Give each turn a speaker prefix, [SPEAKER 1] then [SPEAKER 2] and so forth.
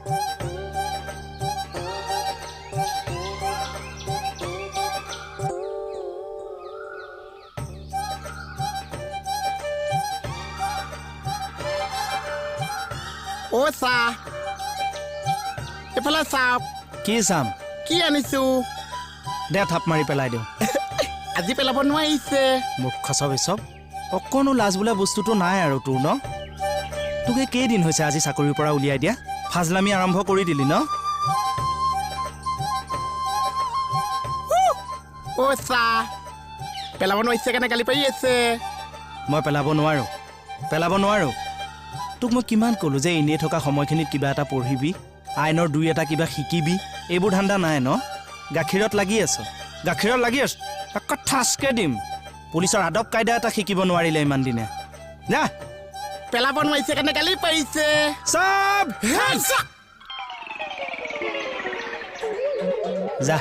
[SPEAKER 1] অ চা এফালে চাওক
[SPEAKER 2] কি চাম
[SPEAKER 1] কি আনিছো
[SPEAKER 2] দে থাপ মাৰি পেলাই দিওঁ
[SPEAKER 1] আজি পেলাব নোৱাৰিছে
[SPEAKER 2] মূৰ্খ চব এচব অকণো লাজ বোলা বস্তুটো নাই আৰু তোৰ ন তোকে কেইদিন হৈছে আজি চাকৰিৰ পৰা উলিয়াই দিয়া ফাজলামি আৰম্ভ কৰি দিলি ন
[SPEAKER 1] অ চা পেলাব নোৱাৰিছে কেনে গালি পাৰি আছে
[SPEAKER 2] মই পেলাব নোৱাৰো তোক মই কিমান ক'লো যে এনেই থকা সময়খিনিত কিবা এটা পঢ়িবি আইনৰ দুই এটা কিবা শিকিবি এইবোৰ ধান্দা নাই ন গাখীৰত লাগি আছ আকৌ ঠাচকে দিম পুলিচৰ আদব কায়দা এটা শিকিব নোৱাৰিলে ইমান দিনে যা
[SPEAKER 1] পেলাব নোৱাৰিছে কেনে গালি পাৰিছে
[SPEAKER 2] চব যা